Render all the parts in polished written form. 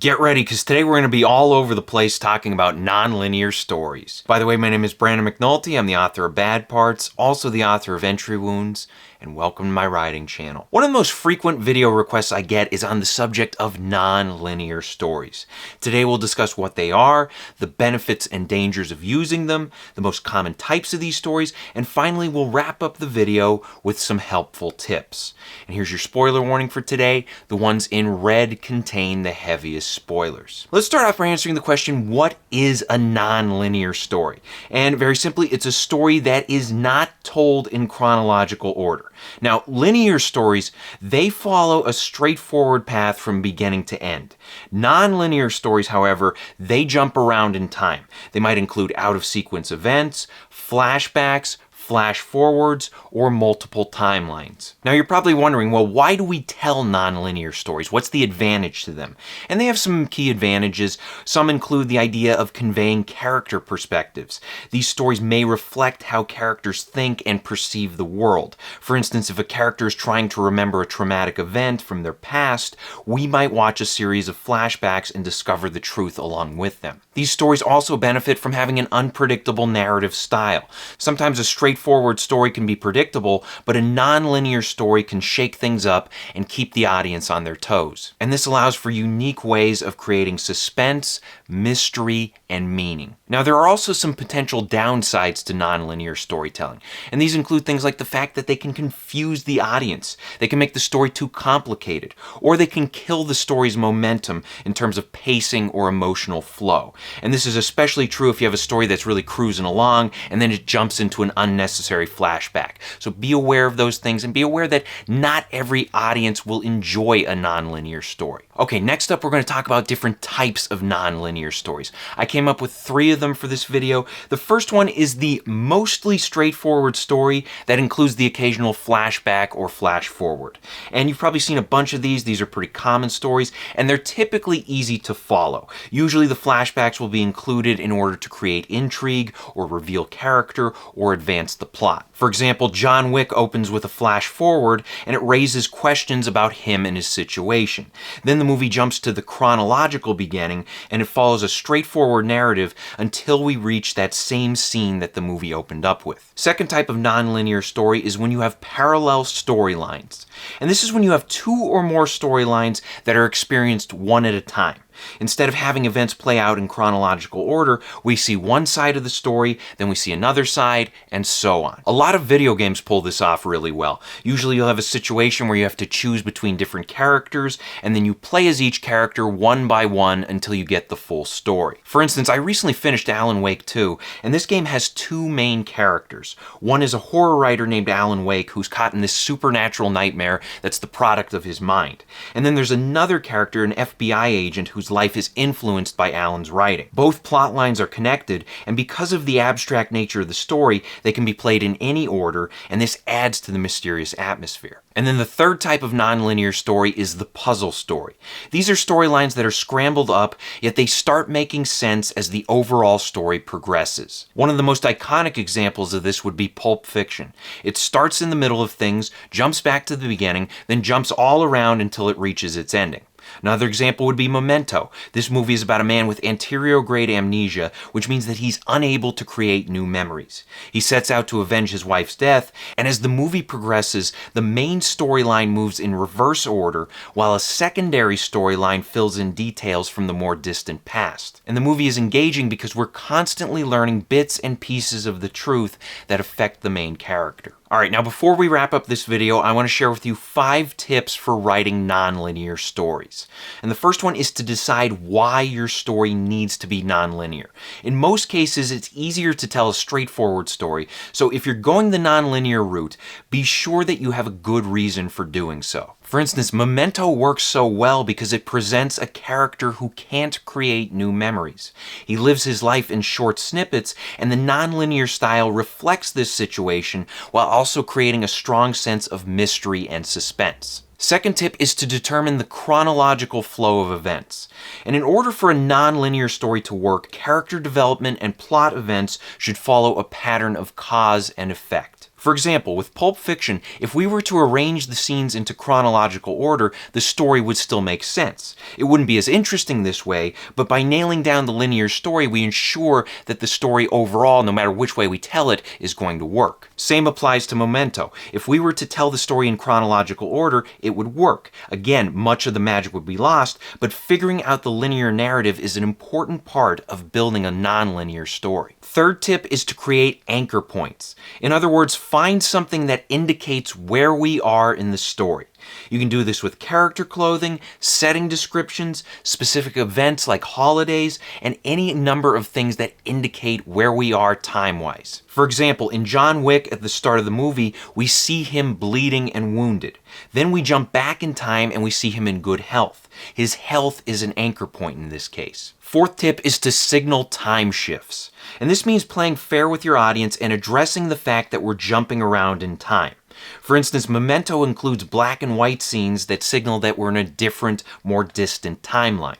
Get ready, because today we're going to be all over the place talking about nonlinear stories. By the way, my name is Brandon McNulty. I'm the author of Bad Parts, also the author of Entry Wounds, and welcome to my writing channel. One of the most frequent video requests I get is on the subject of nonlinear stories. Today we'll discuss what they are, the benefits and dangers of using them, the most common types of these stories, and finally we'll wrap up the video with some helpful tips. And here's your spoiler warning for today. The ones in red contain the heaviest spoilers. Let's start off by answering the question, what is a nonlinear story? And very simply, it's a story that is not told in chronological order. Now, linear stories, they follow a straightforward path from beginning to end. Nonlinear stories, however, they jump around in time. They might include out-of-sequence events, flashbacks, flash forwards, or multiple timelines. Now you're probably wondering, well, why do we tell nonlinear stories? What's the advantage to them? And they have some key advantages. Some include the idea of conveying character perspectives. These stories may reflect how characters think and perceive the world. For instance, if a character is trying to remember a traumatic event from their past, we might watch a series of flashbacks and discover the truth along with them. These stories also benefit from having an unpredictable narrative style. Sometimes a straightforward story can be predictable, but a nonlinear story can shake things up and keep the audience on their toes. And this allows for unique ways of creating suspense, mystery, and meaning. Now, there are also some potential downsides to nonlinear storytelling, and these include things like the fact that they can confuse the audience, they can make the story too complicated, or they can kill the story's momentum in terms of pacing or emotional flow. And this is especially true if you have a story that's really cruising along and then it jumps into an unnecessary flashback. So be aware of those things and be aware that not every audience will enjoy a nonlinear story. Okay, next up we're going to talk about different types of nonlinear stories. I came up with 3 of them for this video. The first one is the mostly straightforward story that includes the occasional flashback or flash forward. And you've probably seen a bunch of these. These are pretty common stories, and they're typically easy to follow. Usually the flashbacks will be included in order to create intrigue or reveal character or advance the plot. For example, John Wick opens with a flash forward and it raises questions about him and his situation. Then the movie jumps to the chronological beginning and it follows a straightforward narrative until we reach that same scene that the movie opened up with. Second type of nonlinear story is when you have parallel storylines. And this is when you have 2 or more storylines that are experienced one at a time. Instead of having events play out in chronological order, we see one side of the story, then we see another side, and so on. A lot of video games pull this off really well. Usually you'll have a situation where you have to choose between different characters, and then you play as each character one by one until you get the full story. For instance, I recently finished Alan Wake 2, and this game has 2 main characters. One is a horror writer named Alan Wake who's caught in this supernatural nightmare that's the product of his mind. And then there's another character, an FBI agent, whose life is influenced by Alan's writing. Both plot lines are connected, and because of the abstract nature of the story, they can be played in any order, and this adds to the mysterious atmosphere. And then the third type of nonlinear story is the puzzle story. These are storylines that are scrambled up, yet they start making sense as the overall story progresses. One of the most iconic examples of this would be Pulp Fiction. It starts in the middle of things, jumps back to the beginning, then jumps all around until it reaches its ending. Another example would be Memento. This movie is about a man with anterograde amnesia, which means that he's unable to create new memories. He sets out to avenge his wife's death, and as the movie progresses, the main storyline moves in reverse order, while a secondary storyline fills in details from the more distant past. And the movie is engaging because we're constantly learning bits and pieces of the truth that affect the main character. Alright, now before we wrap up this video, I want to share with you 5 tips for writing nonlinear stories. And the first one is to decide why your story needs to be nonlinear. In most cases, it's easier to tell a straightforward story, so if you're going the nonlinear route, be sure that you have a good reason for doing so. For instance, Memento works so well because it presents a character who can't create new memories. He lives his life in short snippets, and the nonlinear style reflects this situation while also creating a strong sense of mystery and suspense. Second tip is to determine the chronological flow of events. And in order for a nonlinear story to work, character development and plot events should follow a pattern of cause and effect. For example, with Pulp Fiction, if we were to arrange the scenes into chronological order, the story would still make sense. It wouldn't be as interesting this way, but by nailing down the linear story, we ensure that the story overall, no matter which way we tell it, is going to work. Same applies to Memento. If we were to tell the story in chronological order, it would work. Again, much of the magic would be lost, but figuring out the linear narrative is an important part of building a non-linear story. Third tip is to create anchor points. In other words, find something that indicates where we are in the story. You can do this with character clothing, setting descriptions, specific events like holidays, and any number of things that indicate where we are time-wise. For example, in John Wick at the start of the movie, we see him bleeding and wounded. Then we jump back in time and we see him in good health. His health is an anchor point in this case. Fourth tip is to signal time shifts. And this means playing fair with your audience and addressing the fact that we're jumping around in time. For instance, Memento includes black and white scenes that signal that we're in a different, more distant timeline.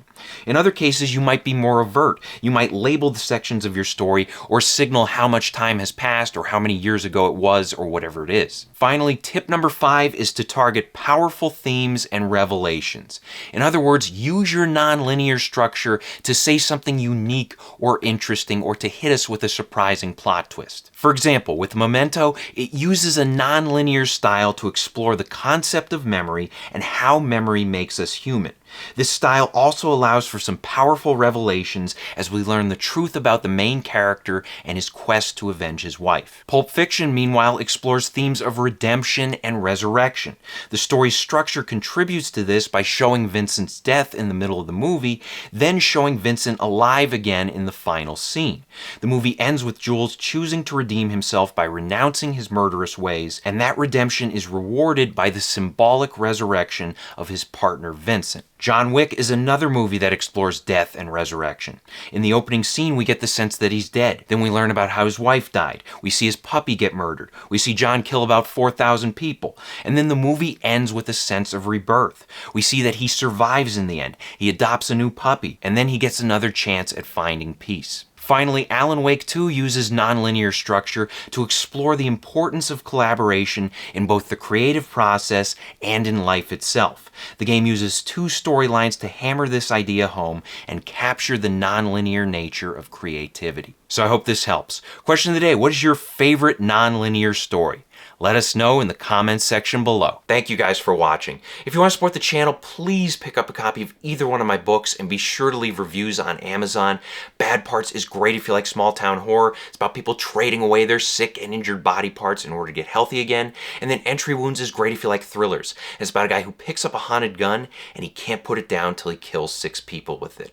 In other cases, you might be more overt. You might label the sections of your story or signal how much time has passed or how many years ago it was or whatever it is. Finally, tip number 5 is to target powerful themes and revelations. In other words, use your nonlinear structure to say something unique or interesting or to hit us with a surprising plot twist. For example, with Memento, it uses a nonlinear style to explore the concept of memory and how memory makes us human. This style also allows for some powerful revelations as we learn the truth about the main character and his quest to avenge his wife. Pulp Fiction, meanwhile, explores themes of redemption and resurrection. The story's structure contributes to this by showing Vincent's death in the middle of the movie, then showing Vincent alive again in the final scene. The movie ends with Jules choosing to redeem himself by renouncing his murderous ways, and that redemption is rewarded by the symbolic resurrection of his partner Vincent. John Wick is another movie that explores death and resurrection. In the opening scene, we get the sense that he's dead. Then we learn about how his wife died. We see his puppy get murdered. We see John kill about 4,000 people. And then the movie ends with a sense of rebirth. We see that he survives in the end. He adopts a new puppy, and then he gets another chance at finding peace. Finally, Alan Wake 2 uses nonlinear structure to explore the importance of collaboration in both the creative process and in life itself. The game uses 2 storylines to hammer this idea home and capture the nonlinear nature of creativity. So I hope this helps. Question of the day, what is your favorite nonlinear story? Let us know in the comments section below. Thank you guys for watching. If you want to support the channel, please pick up a copy of either one of my books and be sure to leave reviews on Amazon. Bad Parts is great if you like small town horror. It's about people trading away their sick and injured body parts in order to get healthy again. And then Entry Wounds is great if you like thrillers. It's about a guy who picks up a haunted gun and he can't put it down till he kills 6 people with it.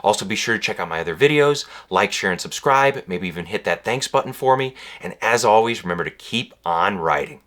Also, be sure to check out my other videos, like, share, and subscribe, maybe even hit that thanks button for me, and as always, remember to keep on writing.